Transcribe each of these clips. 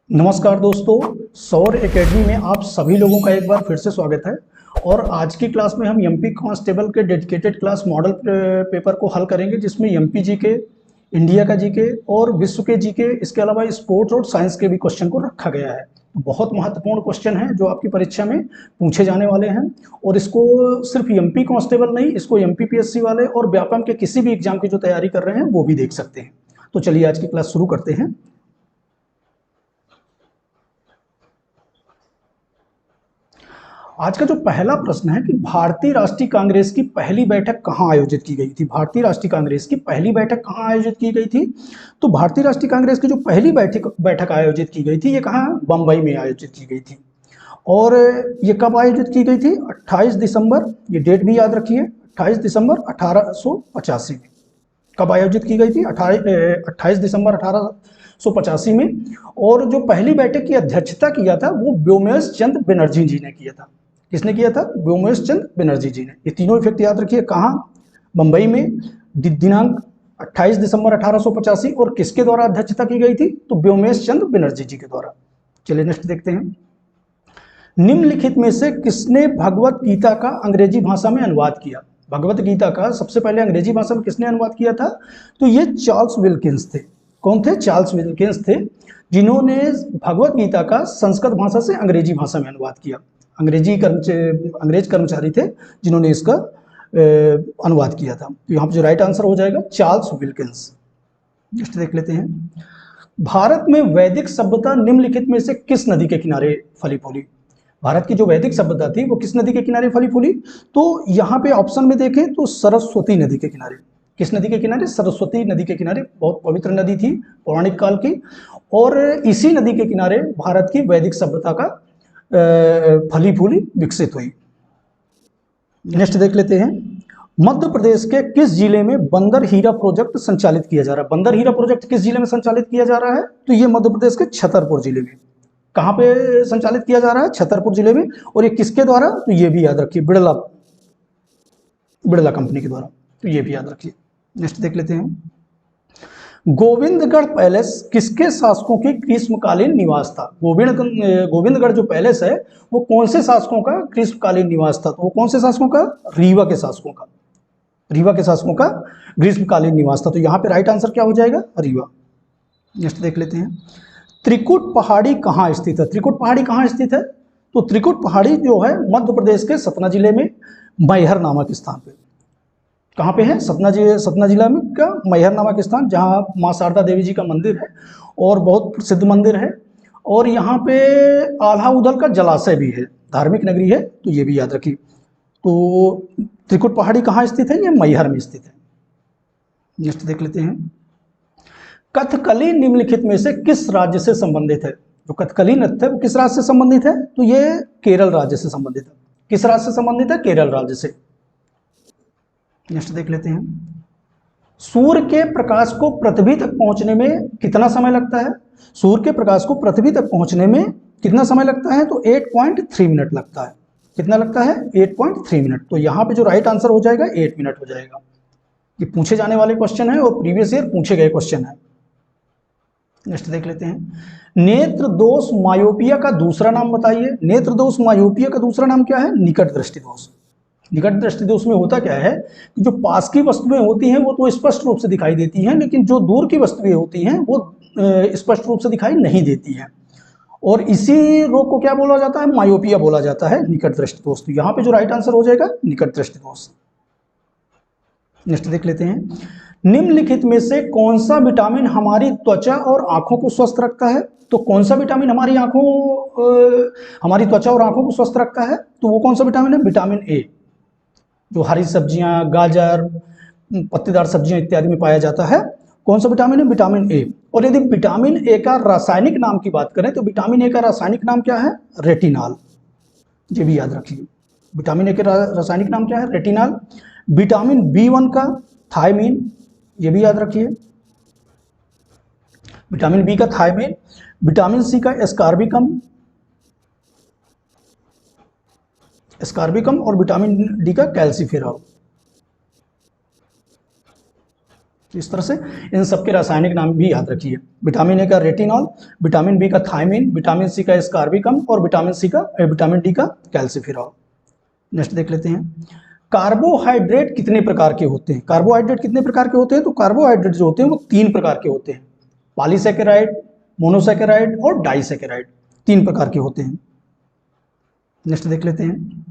नमस्कार दोस्तों, सौर एकेडमी में आप सभी लोगों का एक बार फिर से स्वागत है। और आज की क्लास में हम एमपी कांस्टेबल के डेडिकेटेड क्लास मॉडल पेपर को हल करेंगे, जिसमें एमपी जीके, इंडिया का जीके और विश्व के जीके, इसके अलावा स्पोर्ट्स और साइंस के भी क्वेश्चन को रखा गया है। बहुत महत्वपूर्ण क्वेश्चन है जो आपकी परीक्षा में पूछे जाने वाले हैं। और इसको सिर्फ एमपी कांस्टेबल नहीं, इसको एमपीपीएससी वाले और व्यापम के किसी भी एग्जाम की जो तैयारी कर रहे हैं वो भी देख सकते हैं। तो चलिए आज की क्लास शुरू करते हैं। आज का जो पहला प्रश्न है कि भारतीय राष्ट्रीय कांग्रेस की पहली बैठक कहाँ आयोजित की गई थी। भारतीय राष्ट्रीय कांग्रेस की पहली बैठक कहाँ आयोजित की गई थी? तो भारतीय राष्ट्रीय कांग्रेस की जो पहली बैठक आयोजित की गई थी, ये कहाँ? बम्बई में आयोजित की गई थी। और ये कब आयोजित की गई थी? 28 दिसंबर, ये डेट भी याद रखिए, 28 दिसंबर 1885 में। कब आयोजित की गई थी? 28 दिसंबर 1885 में। और जो पहली बैठक की अध्यक्षता किया था वो व्योमेश चंद्र बनर्जी जी ने किया था। किसने किया था? व्योमेश चंद्र बनर्जी जी ने। ये तीनों इफेक्ट याद रखिए। कहाँ? बंबई में, दिनांक 28 दिसंबर 1885। और किसके द्वारा अध्यक्षता की गई थी? तो व्योमेश चंद्र बनर्जी जी के द्वारा। चलिए नेक्स्ट देखते हैं। निम्नलिखित में से किसने भगवत गीता का अंग्रेजी भाषा में अनुवाद किया? भगवत गीता का सबसे पहले अंग्रेजी भाषा में किसने अनुवाद किया था? तो ये चार्ल्स विल्किंस थे। कौन थे? चार्ल्स विल्किंस थे, जिन्होंने भगवत गीता का संस्कृत भाषा से अंग्रेजी भाषा में अनुवाद किया। अंग्रेज कर्मचारी थे जिन्होंने इसका अनुवाद किया था। तो यहाँ पर जो राइट आंसर हो जाएगा चार्ल्स विल्किंस। नेक्स्ट देख लेते हैं। भारत में वैदिक सभ्यता निम्नलिखित में से किस नदी के किनारे फली फूली? भारत की जो वैदिक सभ्यता थी वो किस नदी के किनारे फली फूली? तो यहाँ पे ऑप्शन में देखें तो सरस्वती नदी के किनारे। किस नदी के किनारे? सरस्वती नदी के किनारे। बहुत पवित्र नदी थी पौराणिक काल की, और इसी नदी के किनारे भारत की वैदिक सभ्यता का फली फूली विकसित हुई। नेक्स्ट देख लेते हैं। मध्य प्रदेश के किस जिले में बंदर हीरा प्रोजेक्ट संचालित किया जा रहा है? बंदर हीरा प्रोजेक्ट किस जिले में संचालित किया जा रहा है? तो ये मध्य प्रदेश के छतरपुर जिले में। कहाँ पे संचालित किया जा रहा है? छतरपुर जिले में। और ये किसके द्वारा? तो ये भी याद रखिए, बिड़ला कंपनी के द्वारा। तो ये भी याद रखिए। नेक्स्ट देख लेते हैं। गोविंदगढ़ पैलेस किसके शासकों की ग्रीष्मकालीन निवास था? गोविंदगढ़ जो पैलेस है वो कौन से शासकों का ग्रीष्मकालीन निवास था? तो वो कौन से शासकों का? रीवा के शासकों का। रीवा के शासकों का ग्रीष्मकालीन निवास था। तो यहाँ पे राइट आंसर क्या हो जाएगा? रीवा। नेक्स्ट देख लेते हैं। त्रिकुट पहाड़ी कहाँ स्थित है? त्रिकुट पहाड़ी कहाँ स्थित है? तो त्रिकुट पहाड़ी जो है मध्य प्रदेश के सतना जिले में मैहर नामक स्थान पे। कहाँ पे है? सतना जिला में का मैहर नामक स्थान, जहाँ माँ शारदा देवी जी का मंदिर है और बहुत प्रसिद्ध मंदिर है। और यहाँ पे आल्हा उदल का जलाशय भी है, धार्मिक नगरी है। तो ये भी याद रखिए। तो त्रिकुट पहाड़ी कहाँ स्थित है? ये मैहर में स्थित है। नेक्स्ट देख लेते हैं। कथकली निम्नलिखित में से किस राज्य से संबंधित है? जो कथकली नृत्य है वो किस राज्य से संबंधित है? तो ये केरल राज्य से संबंधित है। किस राज्य से संबंधित है? केरल राज्य से। नेक्स्ट देख लेते हैं। सूर्य के प्रकाश को पृथ्वी तक पहुंचने में कितना समय लगता है? सूर्य के प्रकाश को पृथ्वी तक पहुंचने में कितना समय लगता है? तो 8.3 मिनट लगता है। कितना लगता है? 8.3 मिनट। तो यहाँ पे जो राइट आंसर हो जाएगा 8 मिनट हो जाएगा। ये पूछे जाने वाले क्वेश्चन है और प्रीवियस ईयर पूछे गए क्वेश्चन है। नेक्स्ट देख लेते हैं। नेत्र दोष मायोपिया का दूसरा नाम बताइए। नेत्र दोष मायोपिया का दूसरा नाम क्या है? निकट दृष्टि दोष। निकट दृष्टि दोष में होता क्या है कि जो पास की वस्तुएं होती हैं वो तो स्पष्ट रूप से दिखाई देती हैं, लेकिन जो दूर की वस्तुएं होती हैं वो स्पष्ट रूप से दिखाई नहीं देती हैं। और इसी रोग को क्या बोला जाता है? मायोपिया बोला जाता है, निकट दृष्टि दोष। तो यहाँ पे जो राइट आंसर हो जाएगा निकट दृष्टि दोष। नेक्स्ट देख लेते हैं। निम्नलिखित में से कौन सा विटामिन हमारी त्वचा और आंखों को स्वस्थ रखता है? तो कौन सा विटामिन हमारी त्वचा और आंखों को स्वस्थ रखता है? तो वो कौन सा विटामिन है? विटामिन ए, जो हरी सब्जियां, गाजर, पत्तेदार सब्जियां इत्यादि में पाया जाता है। कौन सा विटामिन है? Vitamin A. और यदि विटामिन ए का रासायनिक नाम की बात करें तो विटामिन ए का रासायनिक नाम क्या है? रेटिनॉल। ये भी याद रखिए। विटामिन ए के रासायनिक नाम क्या है? रेटिनॉल। विटामिन B1 का थायमीन, ये भी याद रखिए। विटामिन बी का थायमीन। विटामिन सी का एस्कार्बिकम और विटामिन डी का कैल्सीफेरॉल। तो इस तरह से इन सबके रासायनिक नाम भी याद रखिए। विटामिन ए का रेटिनॉल, विटामिन बी का थायमिन, विटामिन सी का एस्कॉर्बिकम और विटामिन डी का कैल्सिफेरॉल। नेक्स्ट देख लेते हैं, कार्बोहाइड्रेट कितने प्रकार के होते हैं? कार्बोहाइड्रेट कितने प्रकार के होते हैं? तो कार्बोहाइड्रेट जो होते हैं वो 3 प्रकार के होते हैं, पॉलीसैकेराइड, मोनोसैकेराइड और डाइसैकेराइड, 3 प्रकार के होते हैं। नेक्स्ट देख लेते हैं,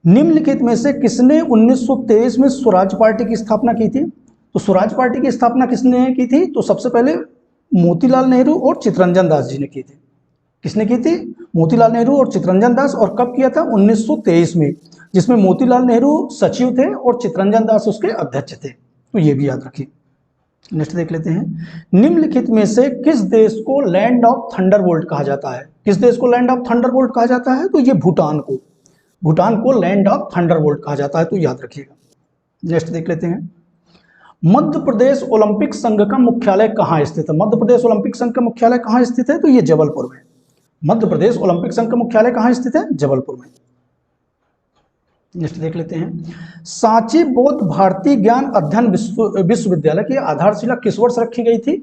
निम्नलिखित में से किसने 1923 में स्वराज पार्टी की स्थापना की थी? तो स्वराज पार्टी की स्थापना किसने की थी? तो सबसे पहले मोतीलाल नेहरू और चित्तरंजन दास जी ने की थी। किसने की थी? मोतीलाल नेहरू और चित्तरंजन दास। और कब किया था? 1923 में, जिसमें मोतीलाल नेहरू सचिव थे और चित्तरंजन दास उसके अध्यक्ष थे। तो ये भी याद रखिए। नेक्स्ट देख लेते हैं, निम्नलिखित में से किस देश को लैंड ऑफ थंडरबोल्ट कहा जाता है? किस देश को लैंड ऑफ थंडरबोल्ट कहा जाता है? तो ये भूटान को लैंड ऑफ थंडरबोल्ट कहा जाता है, तो याद रखिएगा। नेक्स्ट देख लेते हैं, मध्य प्रदेश ओलंपिक संघ का मुख्यालय कहाँ स्थित है? मध्य प्रदेश ओलंपिक संघ का मुख्यालय कहाँ स्थित है? तो ये जबलपुर में। मध्य प्रदेश ओलंपिक संघ का मुख्यालय कहाँ स्थित है? जबलपुर में। नेक्स्ट देख लेते हैं, सांची बौद्ध भारतीय ज्ञान अध्ययन विश्वविद्यालय की आधारशिला किस वर्ष रखी गई थी?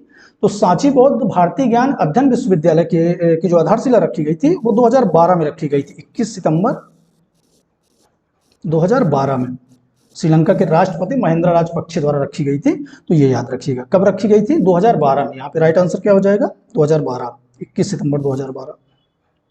तो सांची बौद्ध भारतीय ज्ञान अध्ययन विश्वविद्यालय की जो आधारशिला रखी गई थी वो 2012 में रखी गई थी। 21 सितंबर 2012 में श्रीलंका के राष्ट्रपति महिंद्रा राजपक्षे द्वारा रखी गई थी। तो ये याद रखिएगा, कब रखी गई थी? 2012 में। यहाँ पे राइट आंसर क्या हो जाएगा? 2012, 21 सितंबर 2012।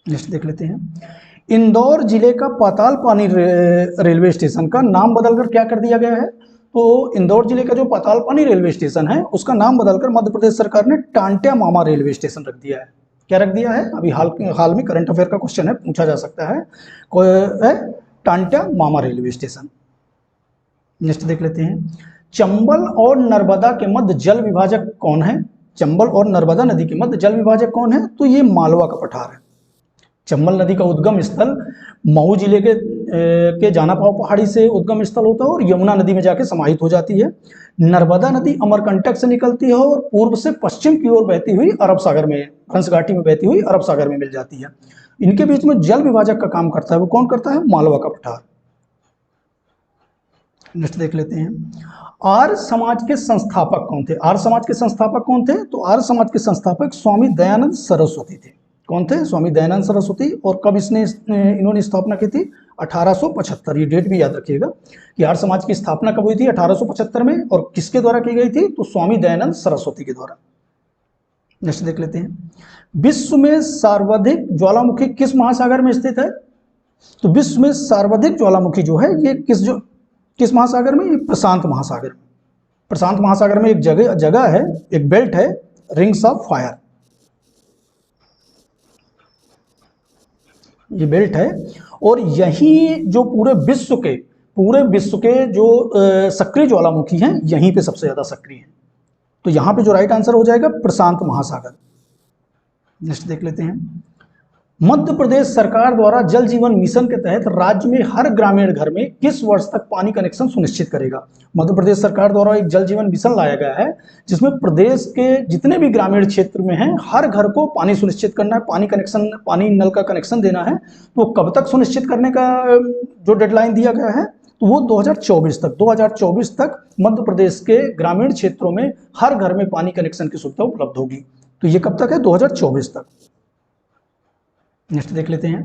नेक्स्ट देख लेते हैं, इंदौर जिले का पाताल पानी रेलवे स्टेशन का नाम बदलकर क्या कर दिया गया है? तो इंदौर जिले का जो पाताल पानी रेलवे स्टेशन है उसका नाम बदलकर मध्य प्रदेश सरकार ने टांट्या मामा रेलवे स्टेशन रख दिया है। क्या रख दिया है? अभी हाल में करंट अफेयर का क्वेश्चन है, पूछा जा सकता है, टांट्या मामा रेलवे स्टेशन। नेक्स्ट देख लेते हैं, चंबल और नर्मदा के मध्य जल विभाजक कौन है? चंबल और नर्मदा नदी के मध्य जल विभाजक कौन है? तो ये मालवा का पठार है। चंबल नदी का उद्गम स्थल मऊ जिले के जानापाव पहाड़ी से उद्गम स्थल होता है और यमुना नदी में जाके समाहित हो जाती है। नर्मदा नदी अमरकंटक से निकलती है और पूर्व से पश्चिम की ओर बहती हुई अरब सागर में, हंस घाटी में बहती हुई अरब सागर में मिल जाती है। इनके बीच में जल विभाजक का काम करता है, वो कौन करता है? मालवा का पठार। नेक्स्ट देख लेते हैं, आर्य समाज के संस्थापक कौन थे? आर्य समाज के संस्थापक कौन थे? तो आर्य समाज के संस्थापक स्वामी दयानंद सरस्वती थे। कौन थे? स्वामी दयानंद सरस्वती। और कब इन्होंने स्थापना की थी? 1875। ये डेट भी याद रखिएगा कि आर्य समाज की स्थापना कब हुई थी? 1875 में। और किसके द्वारा की गई थी? तो स्वामी दयानंद सरस्वती के द्वारा। नेक्स्ट देख लेते हैं, विश्व में सर्वाधिक ज्वालामुखी किस महासागर में स्थित है? तो विश्व में सर्वाधिक ज्वालामुखी जो है ये किस महासागर में? ये प्रशांत महासागर में। प्रशांत महासागर में एक जगह है, एक बेल्ट है, रिंग्स ऑफ फायर। ये बेल्ट है और यही जो पूरे विश्व के जो सक्रिय ज्वालामुखी हैं यहीं पे सबसे ज्यादा सक्रिय हैं। तो यहां पे जो राइट आंसर हो जाएगा प्रशांत महासागर। नेक्स्ट देख लेते हैं, मध्य प्रदेश सरकार द्वारा जल जीवन मिशन के तहत राज्य में हर ग्रामीण घर में किस वर्ष तक पानी कनेक्शन सुनिश्चित करेगा? मध्य प्रदेश सरकार द्वारा एक जल जीवन मिशन लाया गया है जिसमें प्रदेश के जितने भी ग्रामीण क्षेत्र में हैं हर घर को पानी सुनिश्चित करना है, पानी नल का कनेक्शन देना है। तो कब तक सुनिश्चित करने का जो डेडलाइन दिया गया है तो वो 2024 तक मध्य प्रदेश के ग्रामीण क्षेत्रों में हर घर में पानी कनेक्शन की सुविधा उपलब्ध होगी। तो ये कब तक है? 2024 तक। नेक्स्ट देख लेते हैं,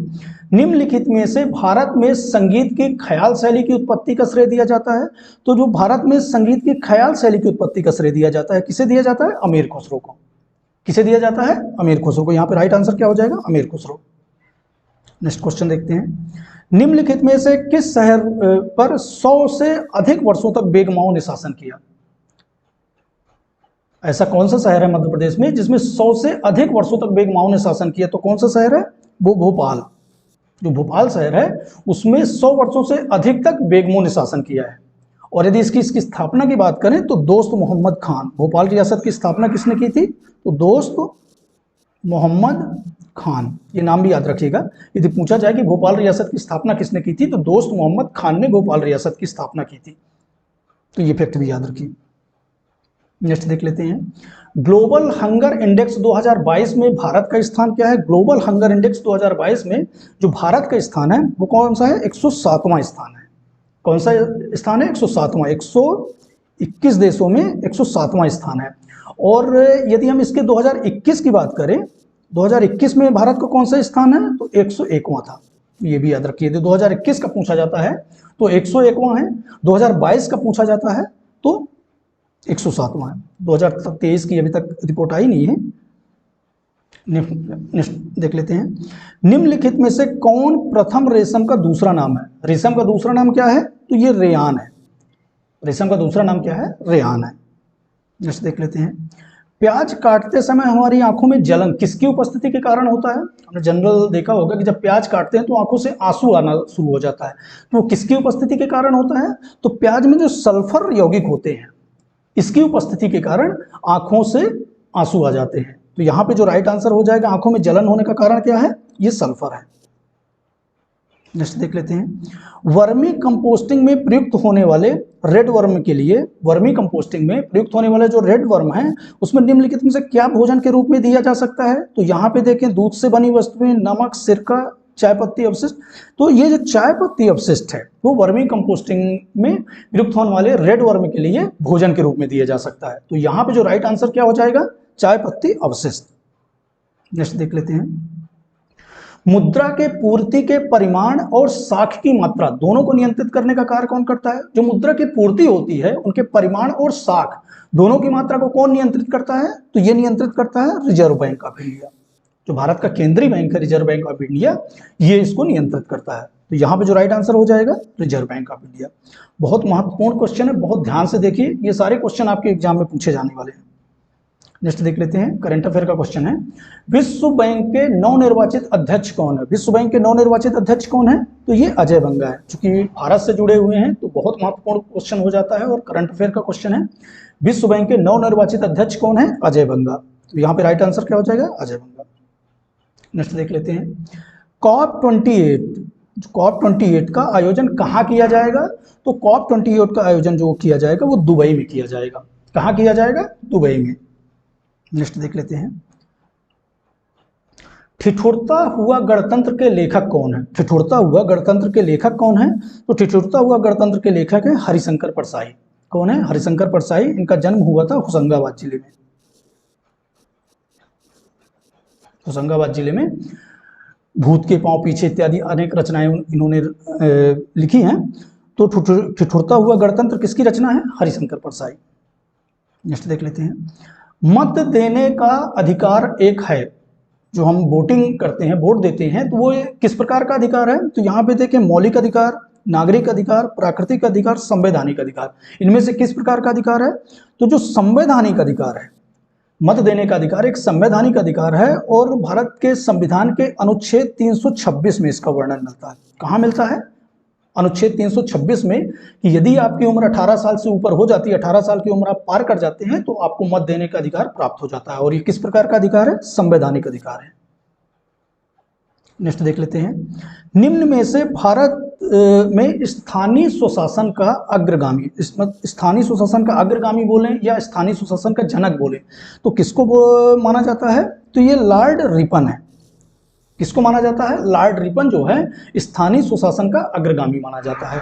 निम्नलिखित में से भारत में संगीत की ख्याल शैली की उत्पत्ति का श्रेय दिया जाता है? तो जो भारत में संगीत की ख्याल शैली की उत्पत्ति का श्रेय दिया जाता है, किसे दिया जाता है? अमीर खुसरो को। किसे दिया जाता है? अमीर खुसरो को। यहाँ पे राइट आंसर क्या हो जाएगा? अमीर खुसरो। नेक्स्ट क्वेश्चन देखते हैं, निम्नलिखित में से किस शहर पर 100 से अधिक वर्षों तक बेगमाओं ने शासन किया? ऐसा कौन सा शहर है मध्य प्रदेश में जिसमें 100 से अधिक वर्षों तक बेगमाओं ने शासन किया? तो कौन सा शहर है? वो भोपाल। जो भोपाल शहर है उसमें 100 वर्षों से अधिक तक बेगमों ने शासन किया है। और यदि इसकी स्थापना की बात करें तो दोस्त मोहम्मद खान, भोपाल रियासत की स्थापना किसने की थी? तो दोस्त मोहम्मद खान। ये नाम भी याद रखिएगा, यदि पूछा जाए कि भोपाल रियासत की स्थापना किसने की थी तो दोस्त मोहम्मद खान ने भोपाल रियासत की स्थापना की थी। तो ये फैक्ट भी याद रखिए। नेक्स्ट देख लेते हैं, ग्लोबल हंगर इंडेक्स 2022 में भारत का स्थान क्या है? ग्लोबल हंगर इंडेक्स 2022 में जो भारत का स्थान है वो कौन सा है? 107वां स्थान है। कौन सा स्थान है? 107वां। 21 देशों में 107वां स्थान है। और यदि हम इसके 2021 की बात करें, 2021 में भारत का कौन सा स्थान है, तो 101वां था। ये भी याद रखिए, 2021 का पूछा जाता है तो 101वां है, 2022 का पूछा जाता है तो 107वां है। 2023 की अभी तक रिपोर्ट आई नहीं है। देख लेते हैं, निम्नलिखित में से कौन प्रथम रेशम का दूसरा नाम है। रेशम का दूसरा नाम क्या है, तो ये रेयान है। रेशम का दूसरा नाम क्या है, रेयान है। जैसे देख लेते हैं, प्याज काटते समय हमारी आंखों में जलन किसकी उपस्थिति के कारण होता है। हमने जनरल देखा होगा कि जब प्याज काटते हैं तो आंखों से आंसू आना शुरू हो जाता है, तो वो किसकी उपस्थिति के कारण होता है, तो प्याज में जो सल्फर यौगिक होते हैं इसकी उपस्थिति के कारण आंखों से आंसू आ जाते हैं। तो यहाँ पे जो राइट आंसर हो जाएगा, आंखों में जलन होने का कारण क्या है, ये सल्फर है। नेक्स्ट देख लेते हैं, वर्मी कंपोस्टिंग में प्रयुक्त होने वाले रेड वर्म के लिए, वर्मी कंपोस्टिंग में प्रयुक्त होने वाले जो रेड वर्म है उसमें निम्नलिखित में से क्या भोजन के रूप में दिया जा सकता है। तो यहाँ पे देखें, दूध से बनी वस्तुएं, नमक, सिरका, चाय पत्ती अवशिष्ट। तो ये जो चाय पत्ती अवशिष्ट है वो वर्मी कंपोस्टिंग में प्रयुक्त होने वाले रेड वर्म के लिए भोजन के रूप में दिया जा सकता है। तो यहाँ पे जो राइट आंसर क्या हो जाएगा, चाय पत्ती अवशिष्ट। नेक्स्ट देख लेते हैं, मुद्रा के पूर्ति के परिमाण और साख की मात्रा दोनों को नियंत्रित करने का कार्य कौन करता है। जो मुद्रा की पूर्ति होती है उनके परिमाण और साख दोनों की मात्रा को कौन नियंत्रित करता है, तो ये नियंत्रित करता है रिजर्व बैंक ऑफ इंडिया। जो भारत का केंद्रीय बैंक है रिजर्व बैंक ऑफ इंडिया, ये इसको नियंत्रित करता है। तो यहाँ पे जो राइट आंसर हो जाएगा रिजर्व बैंक ऑफ इंडिया। बहुत महत्वपूर्ण क्वेश्चन है, बहुत ध्यान से देखिए, ये सारे क्वेश्चन आपके एग्जाम में पूछे जाने वाले हैं। नेक्स्ट देख लेते हैं, करंट अफेयर का क्वेश्चन है, विश्व बैंक के नवनिर्वाचित अध्यक्ष कौन है। विश्व बैंक के नवनिर्वाचित अध्यक्ष कौन है, तो ये अजय बंगा है। चूंकि भारत से जुड़े हुए हैं तो बहुत महत्वपूर्ण क्वेश्चन हो जाता है और करंट अफेयर का क्वेश्चन है, विश्व बैंक के नवनिर्वाचित अध्यक्ष कौन है, अजय बंगा। तो यहाँ पे राइट आंसर क्या हो जाएगा, अजय बंगा। नेक्स्ट देख लेते हैं, COP28 का आयोजन कहाँ किया जाएगा। तो COP28 का आयोजन जो किया जाएगा वो दुबई में किया जाएगा। कहाँ किया जाएगा, दुबई में। नेक्स्ट देख लेते हैं, ठिठुरता हुआ गणतंत्र के लेखक कौन है। ठिठुरता हुआ गणतंत्र के लेखक कौन है, तो ठिठुरता हुआ गणतंत्र के लेखक है हरिशंकर परसाई। कौन है, हरिशंकर परसाई। इनका जन्म हुआ था होशंगाबाद जिले में। होशंगाबाद जिले में भूत के पांव पीछे इत्यादि अनेक रचनाएं इन्होंने लिखी हैं। तो ठिठुरता हुआ गणतंत्र किसकी रचना है, हरिशंकर परसाई। नेक्स्ट देख लेते हैं, मत देने का अधिकार एक है। जो हम वोटिंग करते हैं, वोट देते हैं, तो वो किस प्रकार का अधिकार है। तो यहाँ पे देखें, मौलिक अधिकार, नागरिक अधिकार, प्राकृतिक अधिकार, संवैधानिक अधिकार। इनमें से किस प्रकार का अधिकार है, तो जो संवैधानिक अधिकार है, मत देने का अधिकार एक संवैधानिक अधिकार है और भारत के संविधान के अनुच्छेद 326 में इसका वर्णन मिलता है। कहाँ मिलता है, अनुच्छेद 326 में, कि यदि आपकी उम्र 18 साल से ऊपर हो जाती है, 18 साल की उम्र आप पार कर जाते हैं, तो आपको मत देने का अधिकार प्राप्त हो जाता है। और ये किस प्रकार का अधिकार है, संवैधानिक अधिकार है। नेक्स्ट देख लेते हैं, निम्न में से भारत में स्थानीय स्वशासन का अग्रगामी, स्थानीय स्वशासन का अग्रगामी बोले या स्थानीय स्वशासन का जनक बोले, तो किसको माना जाता है, तो ये लॉर्ड रिपन है। किसको माना जाता है, लॉर्ड रिपन जो है स्थानीय स्वशासन का अग्रगामी माना जाता है।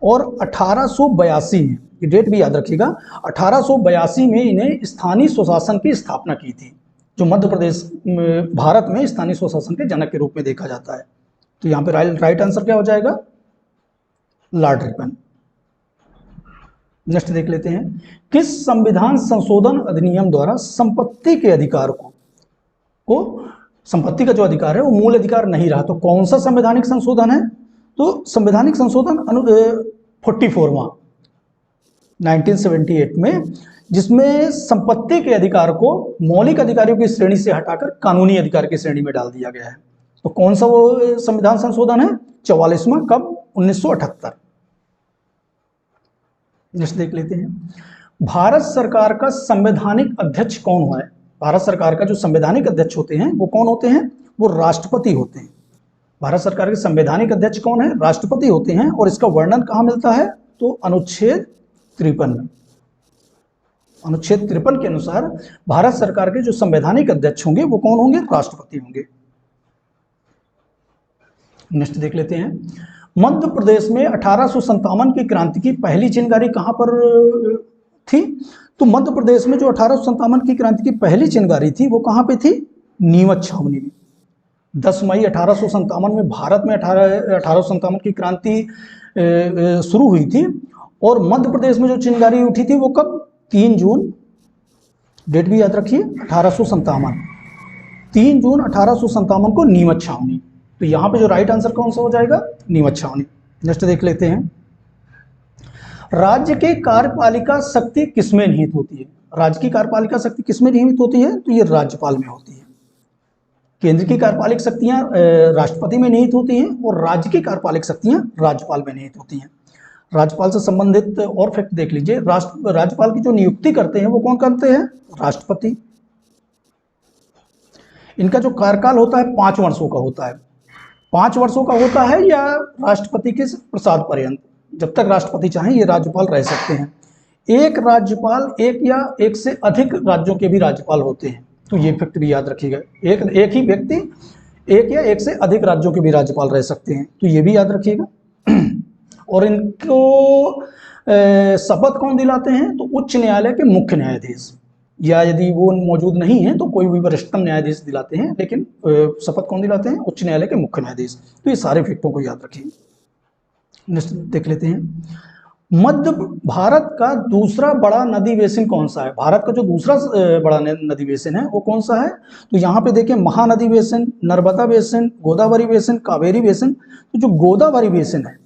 और 1882 में, ये डेट भी याद रखिएगा, 1882 में इन्हें स्थानीय स्वशासन की स्थापना की थी, जो मध्य प्रदेश भारत में स्थानीय स्वशासन के जनक के रूप में देखा जाता है। तो यहाँ पे राइट आंसर क्या हो जाएगा, लॉर्ड रिपन। नेक्स्ट देख लेते हैं, किस संविधान संशोधन अधिनियम द्वारा संपत्ति के अधिकार को संपत्ति का जो अधिकार है वो मूल अधिकार नहीं रहा। तो कौन सा संवैधानिक संशोधन है, तो संवैधानिक संशोधन 44वां 1978 में, जिसमें संपत्ति के अधिकार को मौलिक अधिकारों की श्रेणी से हटाकर कानूनी अधिकार की श्रेणी में डाल दिया गया है। तो कौन सा वो संविधान संशोधन है, 44वां, कब, 1978। नेक्स्ट देख लेते हैं, भारत सरकार का संवैधानिक अध्यक्ष कौन है। भारत सरकार का जो संवैधानिक अध्यक्ष होते हैं वो कौन होते हैं, वो राष्ट्रपति होते हैं। भारत सरकार के संवैधानिक अध्यक्ष कौन है, राष्ट्रपति होते हैं। और इसका वर्णन कहाँ मिलता है, तो अनुच्छेद 53 में। अनुच्छेद 53 के अनुसार भारत सरकार के जो संवैधानिक अध्यक्ष होंगे वो कौन होंगे, राष्ट्रपति होंगे। नेक्स्ट देख लेते हैं, मध्य प्रदेश में 1857 की क्रांति की पहली चिनगारी कहां पर थी। तो मध्य प्रदेश में जो 1857 की क्रांति की पहली चिंगारी थी वो कहाँ पे थी? नीमच छावनी में। 10 मई 1857 में भारत में 1857 की क्रांति शुरू हुई थी, और मध्य प्रदेश में जो चिंगारी उठी थी वो कब? 3 जून, डेट भी याद रखिए, 1857, 3 जून 1857 को नीमच छावनी। तो यहाँ पे जो राइट आंसर कौन सा हो जाएगा? नीमच छावनी। नेक्स्ट देख लेते हैं, राज्य के कार्यपालिका शक्ति किसमें निहित होती है? राज्य की कार्यपालिका शक्ति किसमें निहित होती है? तो ये राज्यपाल में होती है। केंद्र की कार्यपालिक शक्तियां राष्ट्रपति में निहित होती हैं, और राज्य की कार्यपालिक शक्तियां राज्यपाल में निहित होती हैं। राज्यपाल से संबंधित और फैक्ट देख लीजिए, राज्यपाल की जो नियुक्ति करते हैं वो कौन करते हैं? राष्ट्रपति। इनका जो कार्यकाल होता है 5 वर्षों का होता है। 5 वर्षों का होता है, या राष्ट्रपति के प्रसाद पर्यंत, जब तक राष्ट्रपति चाहें ये राज्यपाल रह सकते हैं। एक राज्यपाल एक या एक से अधिक राज्यों के भी राज्यपाल होते हैं, तो ये फैक्ट भी याद रखिएगा। एक ही व्यक्ति एक या एक से अधिक राज्यों के भी राज्यपाल रह सकते हैं, तो ये भी याद रखिएगा। और इनको शपथ कौन दिलाते हैं? तो उच्च न्यायालय के मुख्य न्यायाधीश, या यदि वो मौजूद नहीं है तो कोई भी वरिष्ठतम न्यायाधीश दिलाते हैं, लेकिन शपथ कौन दिलाते हैं? उच्च न्यायालय के मुख्य न्यायाधीश। तो ये सारे फैक्टों को याद रखिए। नेक्स्ट देख लेते हैं, मध्य भारत का दूसरा बड़ा नदी बेसिन कौन सा है? भारत का जो दूसरा बड़ा नदी बेसिन है वो कौन सा है? तो यहाँ पे देखें, Mahanadi basin, Narmada basin, Godavari basin, Kaveri basin. तो जो गोदावरी बेसिन है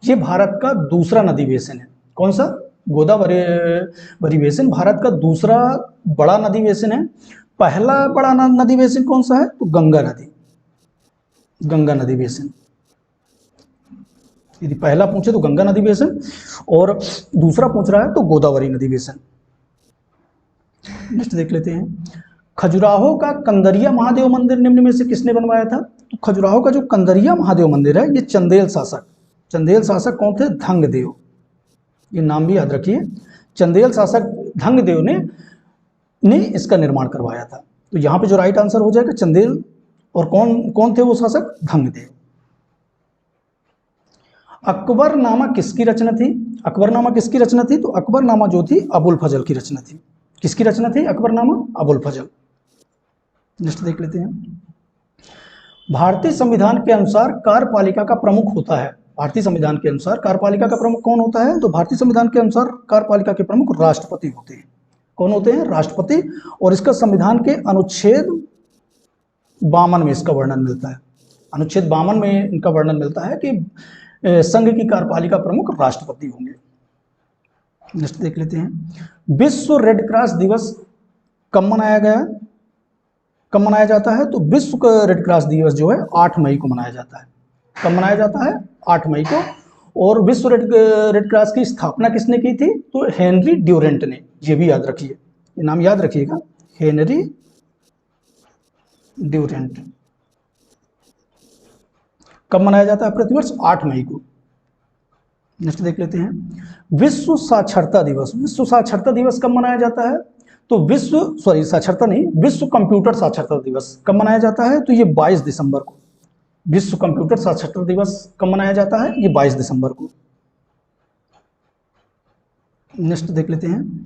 ये भारत का दूसरा नदी बेसिन है। कौन सा? गोदावरी बेसिन भारत का दूसरा बड़ा नदी बेसिन है। पहला बड़ा नदी बेसिन कौन सा है? तो गंगा नदी, गंगा नदी बेसिन। यदि पहला पूछे तो गंगा नदी बेसिन, और दूसरा पूछ रहा है तो गोदावरी नदी बेसिन। नेक्स्ट देख लेते हैं, खजुराहो का कंदरिया महादेव मंदिर निम्न में से किसने बनवाया था? तो खजुराहो का जो कंदरिया महादेव मंदिर है ये चंदेल शासक कौन थे? धंगदेव। ये नाम भी याद रखिए, चंदेल शासक धंगदेव ने इसका निर्माण करवाया था। तो यहाँ पे जो राइट आंसर हो जाएगा चंदेल, और कौन थे वो शासक? धंगदेव। अकबरनामा किसकी रचना थी? अकबरनामा किसकी रचना थी? तो अकबरनामा जो थी अबुल फजल की रचना थी। किसकी रचना थी अकबरनामा? अबुल फजल। नेक्स्ट देख लेते हैं, भारतीय संविधान के अनुसार कार्यपालिका का प्रमुख होता है। भारतीय संविधान के अनुसार कार्यपालिका का प्रमुख कौन होता है? तो भारतीय संविधान के अनुसार कार्यपालिका के प्रमुख राष्ट्रपति होते हैं। कौन होते हैं? राष्ट्रपति। और इसका संविधान के अनुच्छेद 52 में इसका वर्णन मिलता है। अनुच्छेद 52 में इनका वर्णन मिलता है कि संघ की कार्यपालिका प्रमुख राष्ट्रपति होंगे। नेक्स्ट देख लेते हैं, विश्व रेड क्रॉस दिवस कब मनाया गया? कब मनाया जाता है? तो विश्व रेड क्रॉस दिवस जो है 8 मई को मनाया जाता है। कब मनाया जाता है? 8 मई को। और विश्व रेड क्रॉस की स्थापना किसने की थी? तो हेनरी ड्यूरेंट ने। ये भी याद रखिए, ये नाम याद रखिएगा, हेनरी ड्यूरेंट। कब मनाया जाता है प्रतिवर्ष? 8 मई को। नेक्स्ट देख लेते हैं, विश्व साक्षरता दिवस। विश्व साक्षरता दिवस कब मनाया जाता है? तो विश्व कंप्यूटर साक्षरता दिवस कब मनाया जाता है? तो ये 22 दिसंबर को। विश्व कंप्यूटर साक्षरता दिवस कब मनाया जाता है? ये 22 दिसंबर को। नेक्स्ट देख लेते हैं,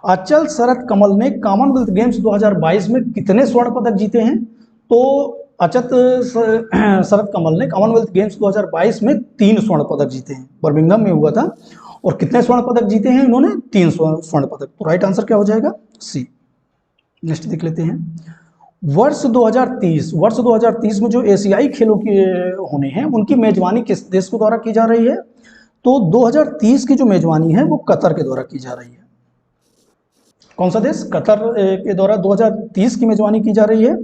अचल शरद कमल ने कॉमनवेल्थ गेम्स 2022 में कितने स्वर्ण पदक जीते हैं? तो अचल शरद कमल ने कॉमनवेल्थ गेम्स 2022 में 3 स्वर्ण पदक जीते हैं। बर्मिंघम में हुआ था। और कितने स्वर्ण पदक जीते हैं इन्होंने? 3 स्वर्ण पदक। तो राइट आंसर क्या हो जाएगा? सी। नेक्स्ट देख लेते हैं, वर्ष 2030 में जो एशियाई खेलों के होने हैं उनकी मेजबानी किस देश के द्वारा की जा रही है? तो 2030 की जो मेजबानी है वो कतर के द्वारा की जा रही है। कौन सा देश? कतर के द्वारा 2030 की मेजबानी की जा रही है।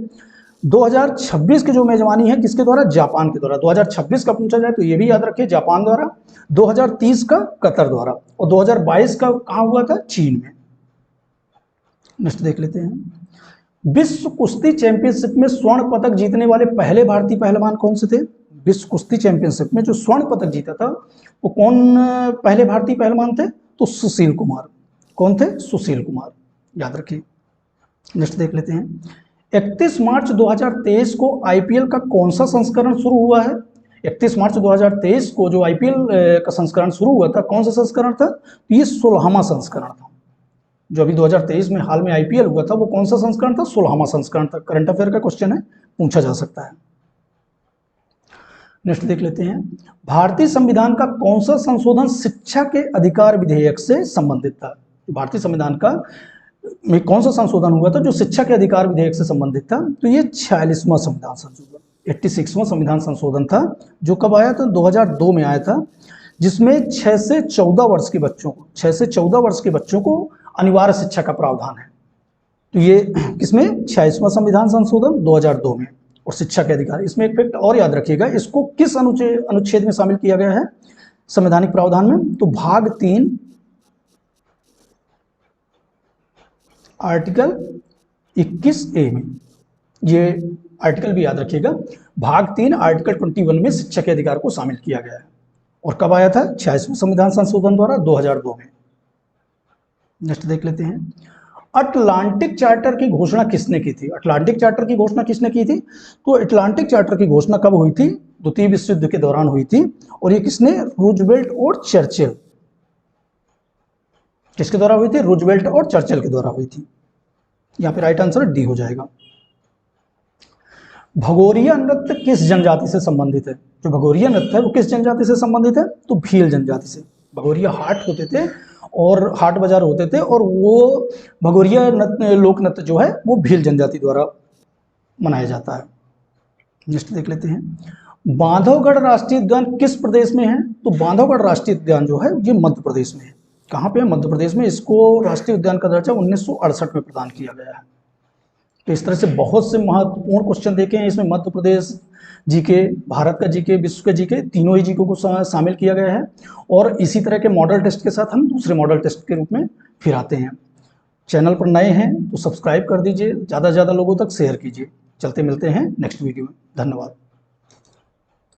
2026 की जो मेजबानी है किसके द्वारा? जापान के द्वारा। 2026 का पूछा जाए तो ये भी याद रखिए, जापान द्वारा। 2030 का कतर द्वारा। और 2022 का कहाँ हुआ था? चीन में। नेक्स्ट देख लेते हैं, विश्व कुश्ती चैंपियनशिप में स्वर्ण पदक जीतने वाले पहले भारतीय पहलवान कौन से थे? विश्व कुश्ती चैंपियनशिप में जो स्वर्ण पदक जीता था वो कौन पहले भारतीय पहलवान थे? तो सुशील कुमार। कौन थे? सुशील कुमार, याद रखिए। नेक्स्ट देख लेते हैं, 31 मार्च 2023 को आईपीएल का कौन सा संस्करण शुरू हुआ है? 31 मार्च 2023 को जो आईपीएल का संस्करण शुरू हुआ था, कौन सा संस्करण था? तो ये 16वां संस्करण था। जो अभी 2023 में हाल में आईपीएल हुआ था वो कौन सा संस्करण था? 16वां संस्करण था। करंट अफेयर का क्वेश्चन है, पूछा जा सकता है। नेक्स्ट देख लेते हैं, भारतीय संविधान का कौन सा संशोधन शिक्षा के अधिकार विधेयक से संबंधित था? भारतीय संविधान का में कौन सा संशोधन हुआ था जो शिक्षा के अधिकार विधेयक से संबंधित था? तो ये 46वां संविधान संशोधन, 86वां संविधान संशोधन था, जो कब आया था? 2002 में आया था, जिसमें 6 से 14 वर्ष के बच्चों को 6 से 14 वर्ष के बच्चों को अनिवार्य शिक्षा का प्रावधान है। तो ये किसमें? 46वां संविधान संशोधन 2002 में। और शिक्षा के अधिकार, इसमें एक फैक्ट और याद रखिएगा, इसको किस अनुच्छेद में शामिल किया गया है संवैधानिक प्रावधान में? तो भाग 3 आर्टिकल 21A में। ये आर्टिकल भी याद रखिएगा, भाग 3 आर्टिकल 21 में शिक्षा के अधिकार को शामिल किया गया है। और कब आया था? 46वें संविधान संशोधन द्वारा 2002 में। नेक्स्ट देख लेते हैं, अटलांटिक चार्टर की घोषणा किसने की थी? अटलांटिक चार्टर की घोषणा किसने की थी? तो अटलांटिक चार्टर की घोषणा कब हुई थी? द्वितीय विश्व युद्ध के दौरान हुई थी। और ये किसने? रूजवेल्ट और चर्चिल। किसके द्वारा हुई थी? रूजवेल्ट और चर्चिल के द्वारा हुई थी। यहाँ पे राइट आंसर डी हो जाएगा। भगोरिया नृत्य किस जनजाति से संबंधित है? जो भगोरिया नृत्य है वो किस जनजाति से संबंधित है? तो भील जनजाति से। भगोरिया हाट होते थे और हाट बाजार होते थे, और वो भगोरिया लोक नृत्य जो है वो भील जनजाति द्वारा मनाया जाता है। नेक्स्ट देख लेते हैं, बांधवगढ़ राष्ट्रीय उद्यान किस प्रदेश में है? तो बांधवगढ़ राष्ट्रीय उद्यान जो है ये मध्य प्रदेश में है। कहाँ पे है? मध्य प्रदेश में। इसको राष्ट्रीय उद्यान का दर्जा 1968 में प्रदान किया गया है। तो इस तरह से बहुत से महत्वपूर्ण क्वेश्चन देखे हैं इसमें। मध्य प्रदेश जीके, भारत का जीके, विश्व के जीके, तीनों ही जीके को शामिल किया गया है। और इसी तरह के मॉडल टेस्ट के साथ हम दूसरे मॉडल टेस्ट के रूप में फिर आते हैं। चैनल पर नए हैं तो सब्सक्राइब कर दीजिए, ज़्यादा से ज़्यादा लोगों तक शेयर कीजिए। चलते मिलते हैं नेक्स्ट वीडियो में। धन्यवाद।